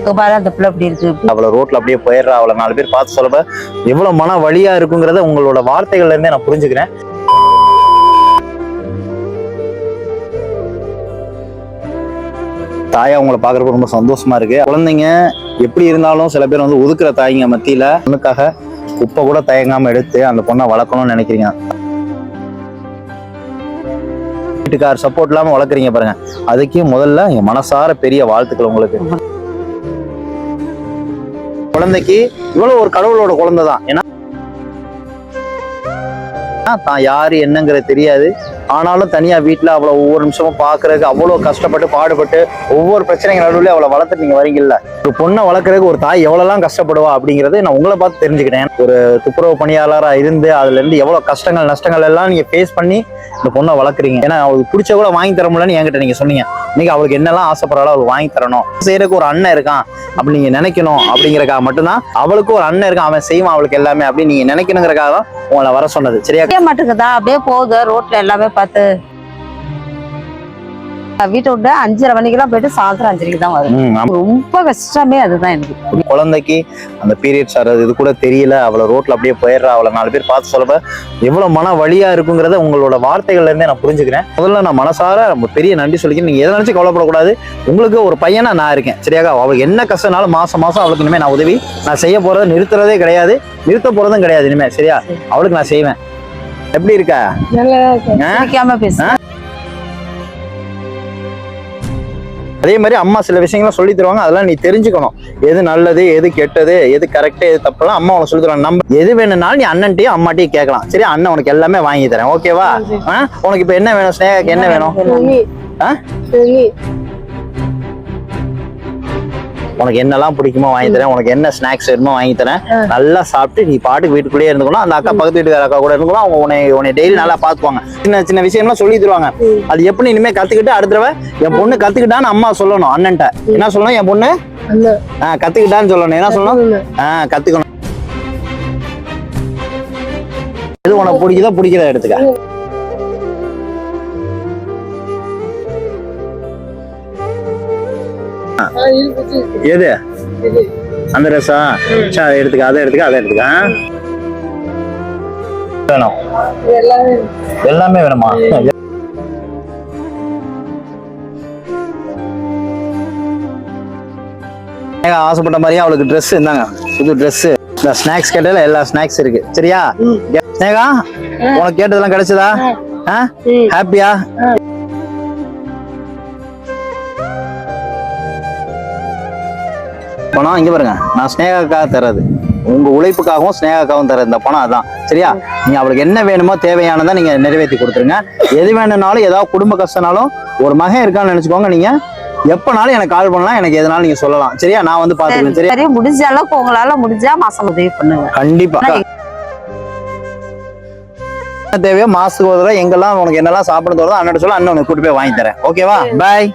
அந்த பிள்ளை அப்படி இருக்கு. அவளை ரோட்ல அப்படியே போயிடுறா, அவளை 4 பேர் பார்த்து சொல்லப்ப எவ்வளவு மன வலியா இருக்குங்கிறத உங்களோட வார்த்தைகள்ல இருந்தே நான் புரிஞ்சுக்கிறேன். தாயா உங்களை பாக்குறப்ப ரொம்ப சந்தோஷமா இருக்கு. குழந்தைங்க எப்படி இருந்தாலும் சில பேர் வந்து ஒதுக்குற தாய்ங்க மத்தியில பொண்ணுக்காக குப்பை கூட தயங்காம எடுத்து அந்த பொண்ணை வளர்க்கணும்னு நினைக்கிறீங்க. வீட்டுக்கார் சப்போர்ட் இல்லாம வளர்க்குறீங்க பாருங்க, அதுக்கு முதல்ல என் மனசார பெரிய வாழ்த்துக்கள் உங்களுக்கு. குழந்தைக்கு இவ்வளவு ஒரு கடவுளோட குழந்தை தான். ஏன்னா தான் யாரு என்னங்கிறது தெரியாது. ஆனாலும் தனியா வீட்டுல அவ்வளவு ஒவ்வொரு நிமிஷமும் பாக்குறதுக்கு அவ்வளவு கஷ்டப்பட்டு பாடுபட்டு ஒவ்வொரு பிரச்சனைகள் நடுவில் அவளை வளர்த்துட்டு நீங்க வரீங்கல்ல. ஒரு பொண்ணை வளர்க்கறதுக்கு ஒரு தாய் எவ்வளவு கஷ்டப்படுவா அப்படிங்கறது நான் உங்களை பார்த்து தெரிஞ்சுக்கிட்டேன். ஒரு துப்புரவு பணியாளரா இருந்து அதுல இருந்து எவ்வளவு கஷ்டங்கள் நஷ்டங்கள் எல்லாம் நீங்க ஃபேஸ் பண்ணி இந்த பொண்ணை வளர்க்குறீங்க. ஏன்னா அவளுக்கு பிடிச்ச கூட வாங்கி தர முடியலன்னு என்கிட்ட நீங்க சொன்னீங்க. இன்னைக்கு அவளுக்கு என்னெல்லாம் ஆசைப்படுறாளோ அவளுக்கு வாங்கி தரணும். செய்யறதுக்கு ஒரு அண்ணன் இருக்கான் அப்படி நீங்க நினைக்கணும். அப்படிங்கறக்காக மட்டும்தான் அவளுக்கு ஒரு அண்ணன் இருக்கான், அவன் செய்வான் அவளுக்கு எல்லாமே அப்படின்னு நீங்க நினைக்கணுங்கிறக்காக தான் உங்களை வர சொன்னது. சரியா மாட்டுக்குதா அப்படியே போகுது ரோட்ல எல்லாமே பார்த்து. வீட்டை விட்டு 5:30 மணிக்கெல்லாம் போயிட்டு சாயந்தரம் 5:30 தான் வரும். ரொம்ப கஷ்டமே அதுதான் எனக்கு. குழந்தைக்கு அந்த பீரியட்ஸ் ஆறது இது கூட தெரியல, அவளை ரோட்ல அப்படியே போயிடுறா, அவளை 4 பேர் பார்த்து சொல்லப்ப எவ்வளவு மன வலியா இருக்குங்கிறத உங்களோட வார்த்தைகள்ல இருந்தே நான் புரிஞ்சுக்கிறேன். முதல்ல நான் மனசார பெரிய நன்றி சொல்லிக்கிறேன். நீங்க எதை நினைச்சு கவலைப்படக்கூடாது. உங்களுக்கு ஒரு பையனா நான் இருக்கேன். சரியாக அவளுக்கு என்ன கஷ்டம்னாலும் மாசம் அவளுக்கு இனிமே நான் உதவி நான் செய்ய போறதை நிறுத்துறதே கிடையாது, நிறுத்த போறதும் கிடையாது இனிமே. சரியா அவளுக்கு நான் செய்வேன். எப்படி இருக்கா? அதே மாதிரி அம்மா சில விஷயங்கள்லாம் சொல்லி தருவாங்க, அதெல்லாம் நீ தெரிஞ்சுக்கணும். எது நல்லது எது கெட்டது எது கரெக்ட் எது தப்பெல்லாம் அம்மா உனக்கு சொல்லி தருவாங்க. நம்ம எது வேணும்னாலும் நீ அண்ணன்ட்டையும் அம்மாட்டையும் கேட்கலாம். சரி அண்ணன் உனக்கு எல்லாமே வாங்கி தரேன். ஓகேவா? உனக்கு இப்ப என்ன வேணும்? ஸ்னேகாக்கு என்ன வேணும்? உனக்கு என்னெல்லாம் பிடிக்குமோ வாங்கி தரேன், உனக்கு என்ன ஸ்நாக்ஸ் வேணுமோ வாங்கி தரேன். நல்லா சாப்பிட்டு நீ பாட்டுக்கு வீட்டுக்குள்ளேயே இருந்துக்கணும். அந்த அக்கா பக்கத்து வீட்டுக்கார அக்கா கூட இருந்துக்கணும். அவங்க உன்னை டெய்லி நல்லா பாத்துக்குவாங்க. சின்ன சின்ன விஷயம்லாம் சொல்லி தருவாங்க. அது எப்படி இனிமே கத்துக்கிட்டு அடுத்த தடவை என் பொண்ணு கத்துக்கிட்டான்னு அம்மா சொல்லணும். அண்ணன்ட்ட என்ன சொல்லணும்? என் பொண்ணு கத்துக்கிட்டான்னு சொல்லணும். என்ன சொல்லணும்? கத்துக்கணும். எது உனக்கு பிடிக்குதோ பிடிக்கிறத எடுத்துக்க. எது அந்த ரசா? சரி எடுத்துக்க, அதை எடுத்துக்க, அதை எடுத்துக்க. வேணும் எல்லாமே வேணுமா? ஆசைப்பட்ட மாதிரியே அவளுக்கு ட்ரெஸ் இருந்தாங்க, புது ட்ரெஸ். இந்த ஸ்நாக்ஸ் கேட்டதுல எல்லா ஸ்நாக்ஸ் இருக்கு. சரியா ஸ்னேகா? உனக்கு கேட்டதெல்லாம் கிடைச்சதா? ஹாப்பியா? பணம் இங்க பாருங்க, நான் ஸ்னேகாக்காக தர்றது, உங்க உழைப்புக்காகவும் ஸ்னேகாக்காகவும் தர்றது இந்த பணம். அதான் சரியா? நீங்க அவளுக்கு என்ன வேணுமோ தேவையானதை நீங்க நிறைவேற்றி கொடுத்துருங்க. எது வேணும்னாலும் ஏதாவது குடும்ப கஷ்டம்னாலும் ஒரு மகன் இருக்கான்னு நினைச்சுக்கோங்க. நீங்க எப்பனாலும் எனக்கு கால் பண்ணலாம், எனக்கு எதனாலும் நீங்க சொல்லலாம். சரியா? நான் வந்து பாத்துக்கிறேன். சரியா? முடிஞ்ச அளவுக்கு உங்களால முடிஞ்சா மாசம் உதவி பண்ணுங்க. கண்டிப்பா தேவையோ மாசத்துக்கு ஒரு தடவை எங்கெல்லாம் உனக்கு என்னெல்லாம் சாப்பிட தோறதோ அண்ணன் சொல்ல, அண்ணன் உனக்கு கூட்டு போய் வாங்கி தரேன். ஓகேவா? பாய்.